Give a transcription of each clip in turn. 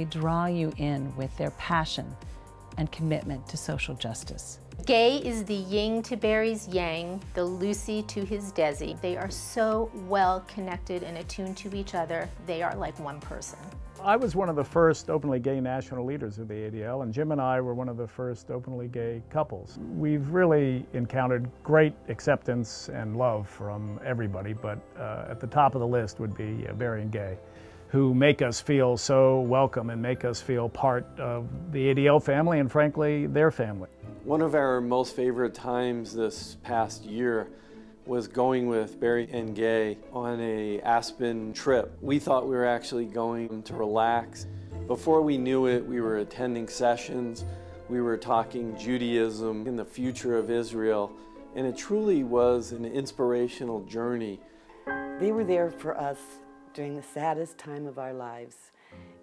they draw you in with their passion and commitment to social justice. Gay is the yin to Barry's yang, the Lucy to his Desi. They are so well connected and attuned to each other. They are like one person. I was one of the first openly gay national leaders of the ADL, and Jim and I were one of the first openly gay couples. We've really encountered great acceptance and love from everybody, but at the top of the list would be Barry and Gay, who make us feel so welcome and make us feel part of the ADL family and, frankly, their family. One of our most favorite times this past year was going with Barry and Gay on a Aspen trip. We thought we were actually going to relax. Before we knew it, we were attending sessions, we were talking Judaism and the future of Israel, and it truly was an inspirational journey. They were there for us during the saddest time of our lives.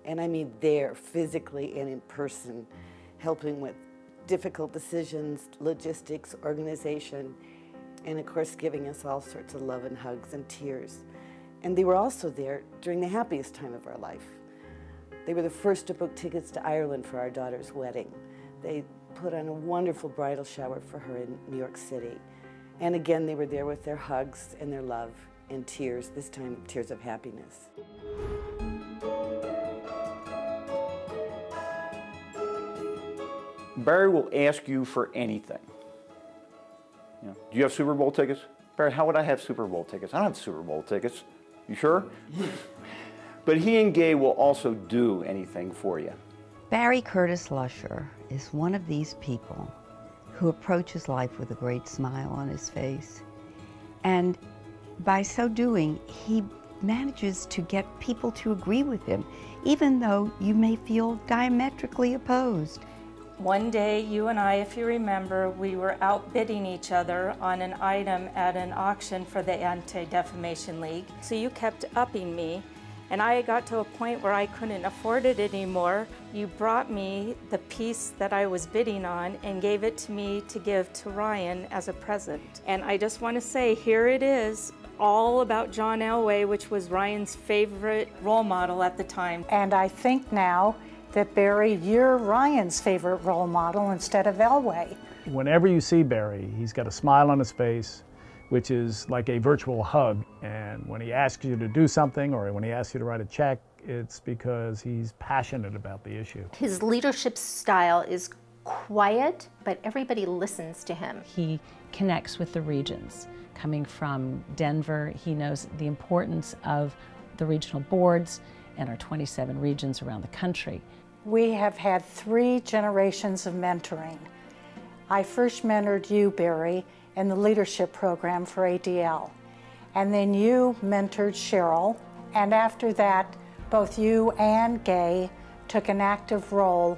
And I mean there, physically and in person, helping with difficult decisions, logistics, organization, and of course giving us all sorts of love and hugs and tears. And they were also there during the happiest time of our life. They were the first to book tickets to Ireland for our daughter's wedding. They put on a wonderful bridal shower for her in New York City. And again, they were there with their hugs and their love and tears, this time tears of happiness. Barry will ask you for anything. You know, do you have Super Bowl tickets? Barry, how would I have Super Bowl tickets? I don't have Super Bowl tickets. You sure? But he and Gay will also do anything for you. Barry Curtis Lusher is one of these people who approaches life with a great smile on his face. And by so doing, he manages to get people to agree with him, even though you may feel diametrically opposed. One day, you and I, if you remember, we were outbidding each other on an item at an auction for the Anti-Defamation League. So you kept upping me, and I got to a point where I couldn't afford it anymore. You brought me the piece that I was bidding on and gave it to me to give to Ryan as a present. And I just want to say, here it is, all about John Elway, which was Ryan's favorite role model at the time. And I think now that Barry, you're Ryan's favorite role model instead of Elway. Whenever you see Barry, he's got a smile on his face, which is like a virtual hug. And when he asks you to do something or when he asks you to write a check, it's because he's passionate about the issue. His leadership style is quiet, but everybody listens to him. He connects with the regions. Coming from Denver, he knows the importance of the regional boards and our 27 regions around the country. We have had 3 generations of mentoring. I first mentored you, Barry, in the leadership program for ADL. And then you mentored Cheryl. And after that, both you and Gay took an active role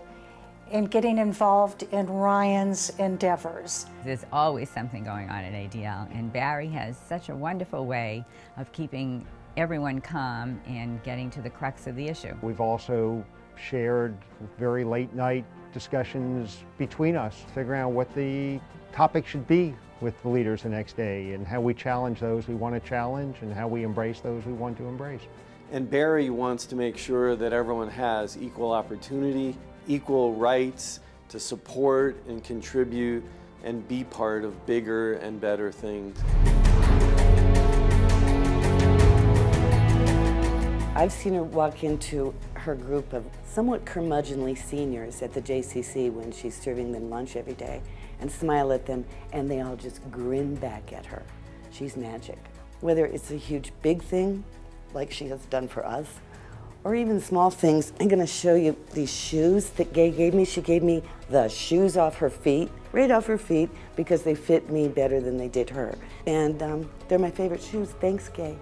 in getting involved in Ryan's endeavors. There's always something going on at ADL, and Barry has such a wonderful way of keeping everyone calm and getting to the crux of the issue. We've also shared very late night discussions between us, figuring out what the topic should be with the leaders the next day and how we challenge those we want to challenge and how we embrace those we want to embrace. And Barry wants to make sure that everyone has equal opportunity, equal rights to support and contribute and be part of bigger and better things. I've seen her walk into her group of somewhat curmudgeonly seniors at the JCC when she's serving them lunch every day and smile at them, and they all just grin back at her. She's magic. Whether it's a huge big thing, like she has done for us, or even small things. I'm gonna show you these shoes that Gay gave me. She gave me the shoes off her feet, right off her feet, because they fit me better than they did her. And they're my favorite shoes. Thanks, Gay.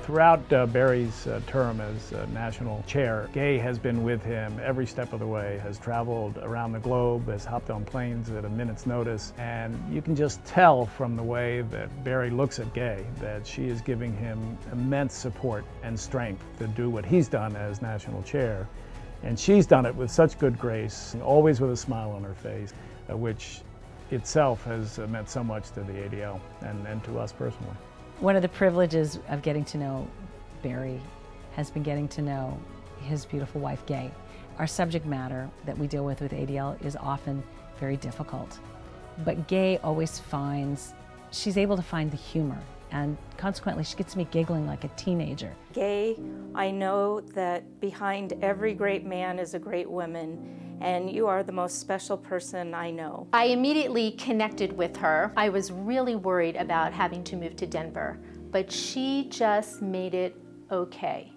Throughout Barry's term as national chair, Gay has been with him every step of the way, has traveled around the globe, has hopped on planes at a minute's notice, and you can just tell from the way that Barry looks at Gay that she is giving him immense support and strength to do what he's done as national chair. And she's done it with such good grace, always with a smile on her face, which itself has meant so much to the ADL and to us personally. One of the privileges of getting to know Barry has been getting to know his beautiful wife, Gay. Our subject matter that we deal with ADL is often very difficult, but Gay always finds, she's able to find the humor, and consequently she gets me giggling like a teenager. Gay, I know that behind every great man is a great woman, and you are the most special person I know. I immediately connected with her. I was really worried about having to move to Denver, but she just made it okay.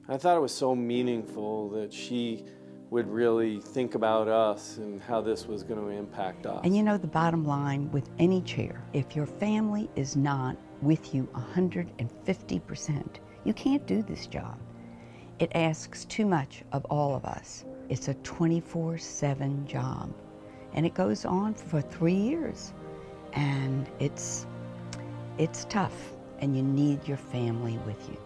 I thought it was so meaningful that she would really think about us and how this was going to impact us. And you know, the bottom line with any chair, if your family is not with you 150%, you can't do this job. It asks too much of all of us. It's a 24/7 job, and it goes on for 3 years, and it's tough, and you need your family with you.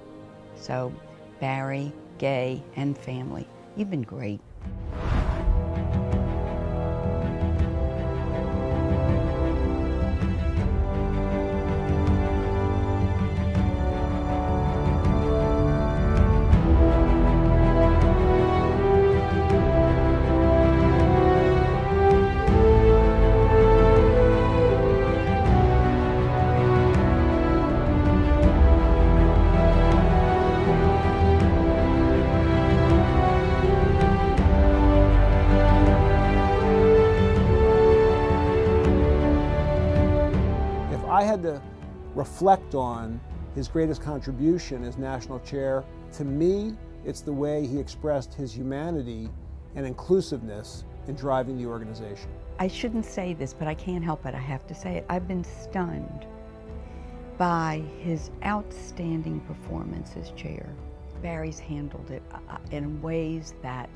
So Barry, Gay, and family, you've been great. I had to reflect on his greatest contribution as national chair. To me, it's the way he expressed his humanity and inclusiveness in driving the organization. I shouldn't say this, but I can't help it. I have to say it. I've been stunned by his outstanding performance as chair. Barry's handled it in ways that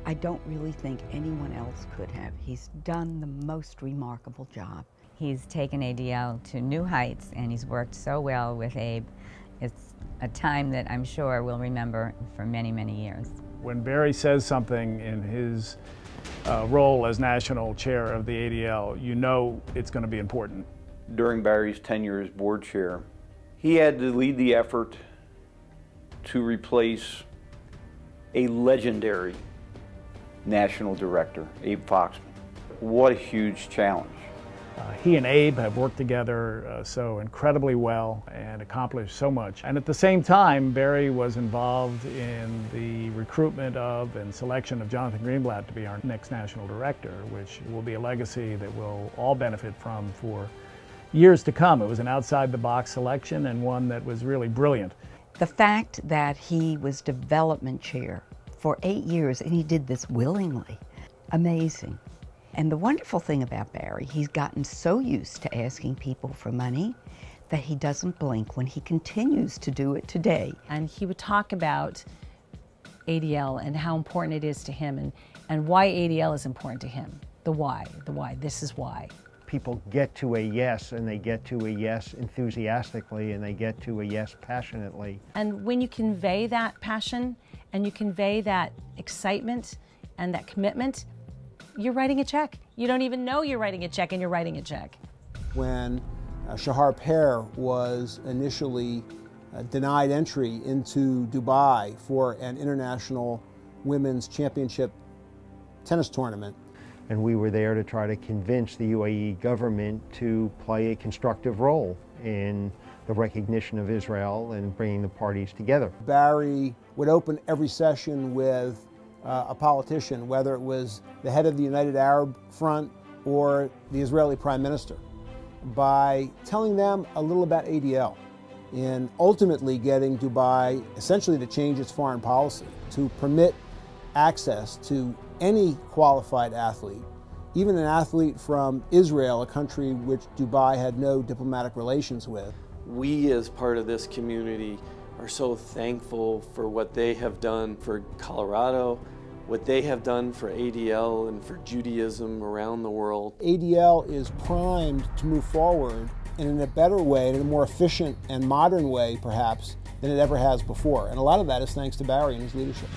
I don't really think anyone else could have. He's done the most remarkable job. He's taken ADL to new heights, and he's worked so well with Abe. It's a time that I'm sure we'll remember for many, many years. When Barry says something in his role as national chair of the ADL, you know it's going to be important. During Barry's tenure as board chair, he had to lead the effort to replace a legendary national director, Abe Foxman. What a huge challenge. He and Abe have worked together so incredibly well and accomplished so much. And at the same time, Barry was involved in the recruitment of and selection of Jonathan Greenblatt to be our next national director, which will be a legacy that we'll all benefit from for years to come. It was an outside-the-box selection and one that was really brilliant. The fact that he was development chair for 8 years, and he did this willingly, amazing. And the wonderful thing about Barry, he's gotten so used to asking people for money that he doesn't blink when he continues to do it today. And he would talk about ADL and how important it is to him and why ADL is important to him. The why, this is why. People get to a yes, and they get to a yes enthusiastically, and they get to a yes passionately. And when you convey that passion and you convey that excitement and that commitment, you're writing a check. You don't even know you're writing a check, and you're writing a check. When Shahar Peer was initially denied entry into Dubai for an international women's championship tennis tournament. And we were there to try to convince the UAE government to play a constructive role in the recognition of Israel and bringing the parties together. Barry would open every session with a politician, whether it was the head of the United Arab Front or the Israeli Prime Minister, by telling them a little about ADL and ultimately getting Dubai essentially to change its foreign policy to permit access to any qualified athlete, even an athlete from Israel, a country which Dubai had no diplomatic relations with. We as part of this community are so thankful for what they have done for Colorado, what they have done for ADL and for Judaism around the world. ADL is primed to move forward and in a better way, in a more efficient and modern way perhaps, than it ever has before. And a lot of that is thanks to Barry and his leadership.